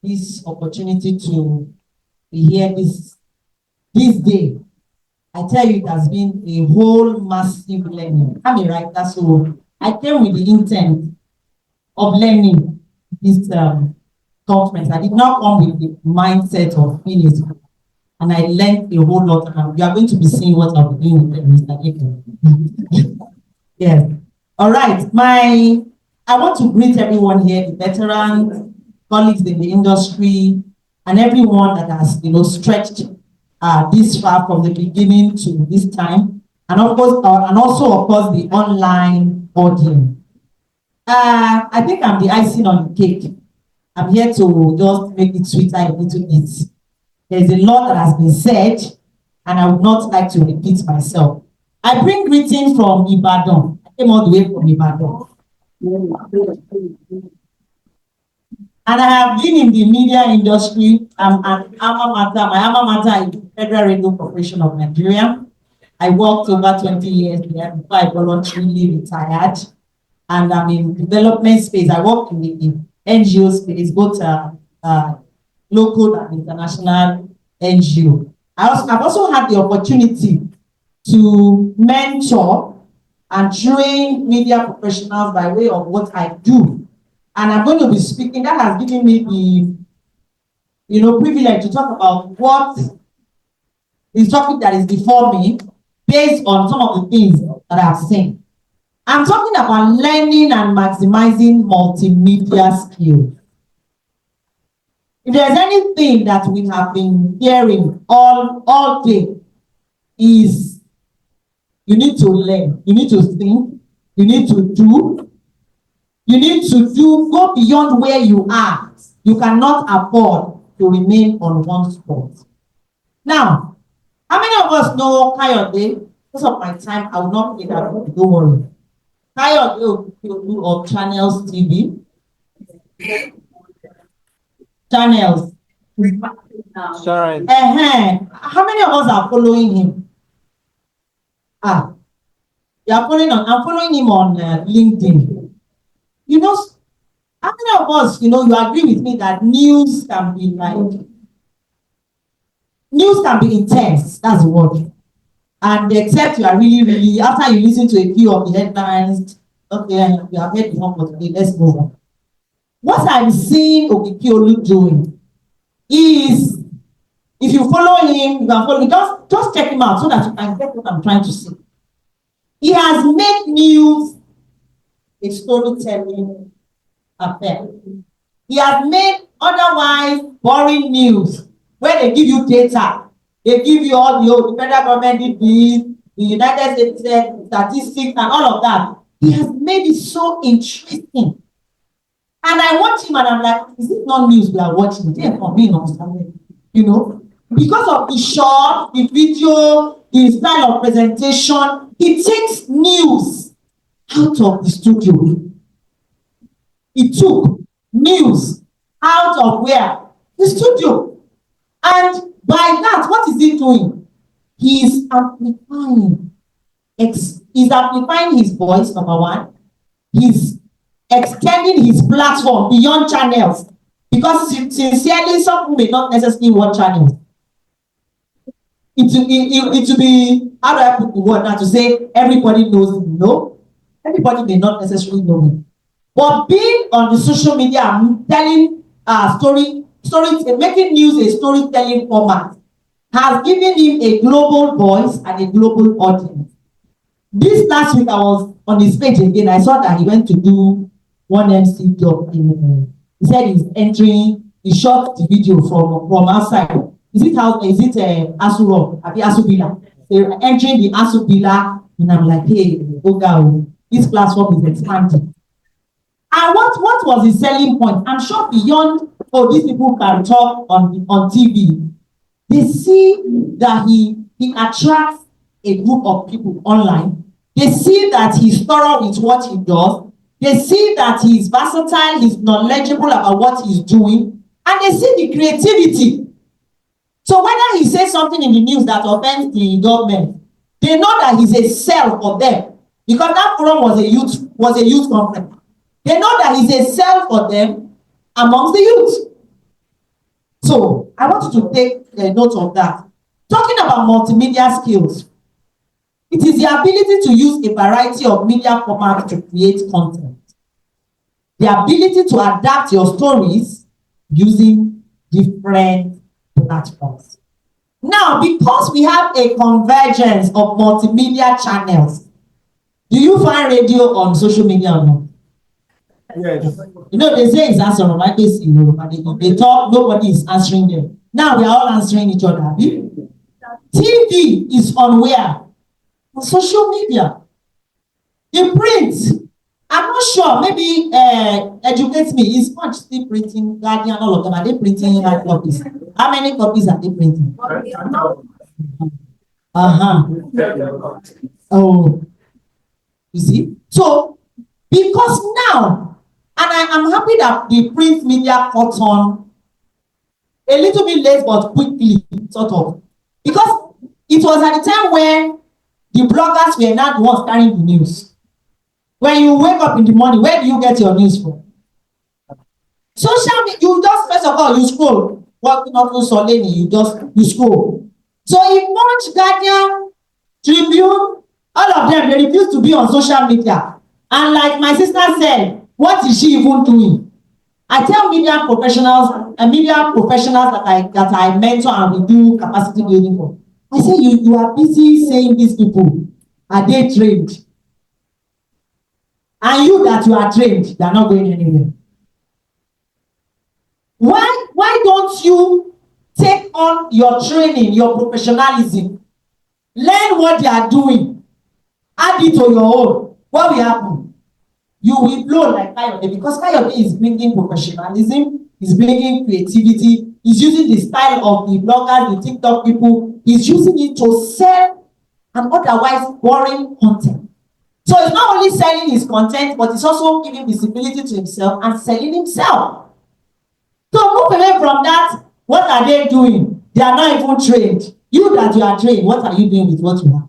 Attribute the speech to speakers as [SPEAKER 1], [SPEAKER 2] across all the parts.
[SPEAKER 1] this opportunity to be here this day. I tell you, it has been a whole massive learning. I'm a writer, so I came with the intent of learning this conference. I did not come with the mindset of being a school. And I learned a whole lot. And you are going to be seeing what I'll be doing with Mr. Giffen. Yes. All right. I want to greet everyone here, the veterans, colleagues in the industry, and everyone that has, stretched this far from the beginning to this time, and of course, and also of course the online audience. I think I'm the icing on the cake. I'm here to just make it sweeter a little bit. There's a lot that has been said, and I would not like to repeat myself. I bring greetings from Ibadan. I came all the way from Ibadan. And I have been in the media industry. My alma mater is the Federal Radio Corporation of Nigeria. I worked over 20 years there before I voluntarily retired. And I'm in development space. I work in the NGO space, both local and international NGO. I've also had the opportunity to mentor and train media professionals by way of what I do. And I'm going to be speaking, that has given me the privilege to talk about what the topic that is before me based on some of the things that I've seen. I'm talking about learning and maximizing multimedia skills. If there's anything that we have been hearing all day is you need to learn, you need to think, you need to do, go beyond where you are. You cannot afford to remain on one spot. Now, how many of us know Kayode? Because of my time, I will not get that. Don't worry. Kayode of Channels TV. Channels.
[SPEAKER 2] Sorry.
[SPEAKER 1] How many of us are following him? You are following I'm following him on LinkedIn. How many of us, you agree with me that news can be intense. That's the word. And except you are really, after you listen to a few of the headlines, okay, you have heard the one for today, let's move on. What I'm seeing Okikiolu doing is, if you follow him, you can follow, just check him out so that you can get what I'm trying to say. He has made news a storytelling affair. He has made otherwise boring news where they give you data. They give you all the federal government did this, the United States statistics and all of that. He has made it so interesting. And I watch him and I'm like, is it not news we are watching? It's for me, because of the shot, the video, the style of presentation, he takes news out of the studio. He took news out of where? The studio. And by that, what is he doing? He is amplifying. He's amplifying his voice, number one. He's extending his platform beyond channels. Because sincerely, some people may not necessarily watch channels. It will be, how do I put the word now to say everybody knows him? No. Everybody may not necessarily know him. But being on the social media and telling story, making news a storytelling format has given him a global voice and a global audience. This last week I was on his page again. I saw that he went to do one MC job in. He said he's entering. He shot the video from outside. Is it Asu Rock? Asu Villa? They're entering the Asu Villa, and I'm like, hey, Oga, this platform is expanding. And what was his selling point? I'm sure beyond, these people can talk on TV. They see that he attracts a group of people online. They see that he's thorough with what he does. They see that he's versatile, he's knowledgeable about what he's doing, and they see the creativity. So whether he says something in the news that offends the government, they know that he's a sell for them, because that forum was a youth conference. They know that he's a sell for them amongst the youth. So I want you to take a note of that. Talking about multimedia skills, it is the ability to use a variety of media formats to create content. The ability to adapt your stories using different platforms. Now, because we have a convergence of multimedia channels, do you find radio on social media or not?
[SPEAKER 2] Yes.
[SPEAKER 1] You know, they say it's answer on my face in Europe, and they talk, nobody is answering them. Now we are all answering each other. TV is on where? On social media. The print, I'm not sure, maybe educate me. Is Punch still printing, Guardian, all of them? Are they printing hard copies? How many copies are they printing? Oh, you see? So, because now, and I'm happy that the print media caught on a little bit late, but quickly, sort of. Because it was at the time when the bloggers were not the ones carrying the news. When you wake up in the morning, where do you get your news from? Social media, you just, first of all, you scroll. What not so late, you scroll. So if Punch, Guardian, Tribune, all of them, they refuse to be on social media. And like my sister said, what is she even doing? I tell media professionals that I mentor and we do capacity building for. I say, you are busy saying these people, are they trained? And you that you are trained, they are not going anywhere. Why don't you take on your training, your professionalism, learn what they are doing, add it to your own? What will happen? You will blow like Kayode, because Kayode is bringing professionalism, is bringing creativity, is using the style of the bloggers, the TikTok people, is using it to sell an otherwise boring content. So it's not only selling his content, but it's also giving visibility to himself and selling himself. So move away from that. What are they doing? They are not even trained. You that you are trained, what are you doing with what you have?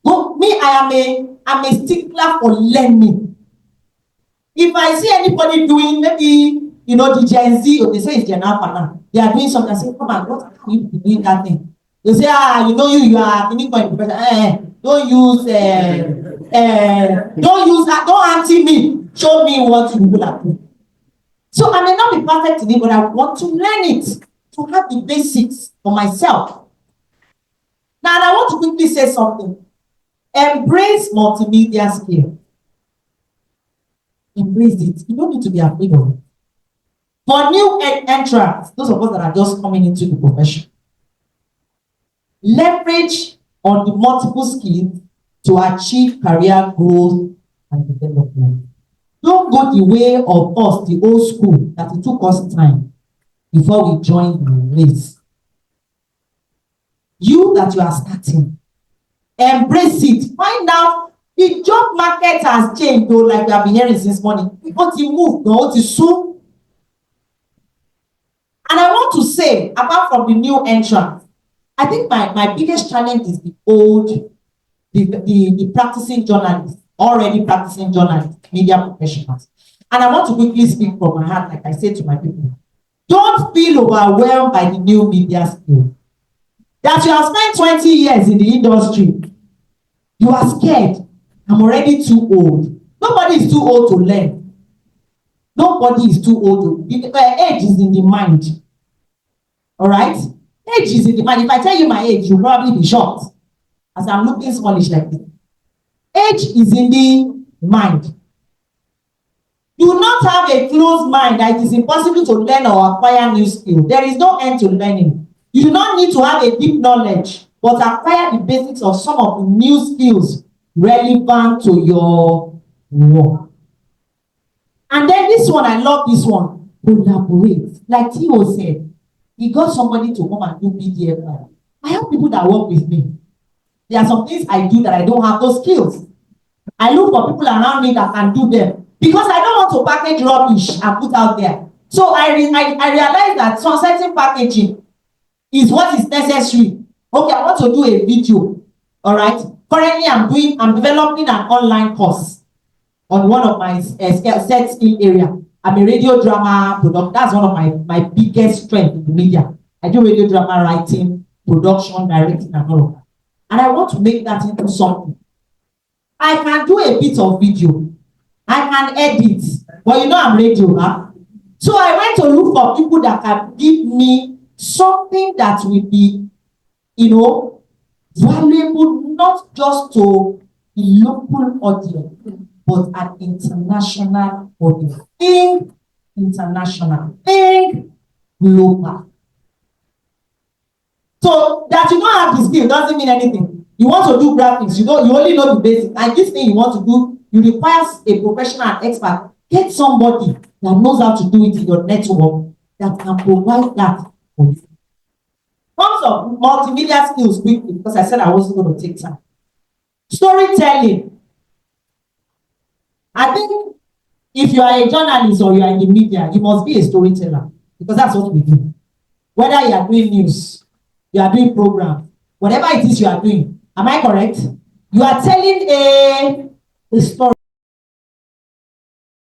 [SPEAKER 1] But me, I'm a stickler for learning. If I see anybody doing, maybe, the Gen Z, or they say it's Gen Alpha now, they are doing something, I say, come on, what are you doing that thing? They say, you are finishing point profession. Don't anti me. Show me what you will have. So I may not be perfect in it, but I want to learn it, to have the basics for myself. Now, and I want to quickly say something. Embrace multimedia skill. Embrace it. You don't need to be afraid of it. For new entrants, those of us that are just coming into the profession, leverage on the multiple skills to achieve career growth and development. Don't go the way of us, the old school, that it took us time before we joined the race. You that you are starting, embrace it. Find out the job market has changed, though, like we have been hearing since morning. What you move, no, what you soon. And I want to say, apart from the new entrants, I think my biggest challenge is the practicing journalists, already practicing journalists, media professionals. And I want to quickly speak from my heart, like I said to my people. Don't feel overwhelmed by the new media skill. That you have spent 20 years in the industry, you are scared. I'm already too old. Nobody is too old to learn. Nobody is too old to. Age is in the mind. All right? Age is in the mind. If I tell you my age, you'll probably be shocked. As I'm looking smallish like this. Age is in the mind. Do not have a closed mind that it is impossible to learn or acquire new skills. There is no end to learning. You do not need to have a deep knowledge, but acquire the basics of some of the new skills relevant to your work. And then this one, I love this one. Collaborate. Like Theo said, he got somebody to come and do PDF. I have people that work with me. There are some things I do that I don't have those skills. I look for people around me that can do them because I don't want to package rubbish and put out there. So I realize that some certain packaging is what is necessary. Okay, I want to do a video. All right. Currently, I'm developing an online course on one of my set skill area. I'm a radio drama producer. That's one of my biggest strengths in the media. I do radio drama writing, production, directing, and all of that. And I want to make that into something. I can do a bit of video. I can edit. But you know I'm radio, huh? So I went to look for people that can give me something that will be, valuable not just to the local audience, but an international audience. Think international. Think global. So that you don't have the skill doesn't mean anything. You want to do graphics, you only know the basics. And this thing you want to do, you require a professional and expert. Get somebody that knows how to do it in your network that can provide that for you. Terms of multimedia skills quickly, because I said I wasn't going to take time. Storytelling. I think if you are a journalist or you are in the media, you must be a storyteller, because that's what we do. Whether you are doing news, you are doing programs, whatever it is you are doing, am I correct? You are telling a story.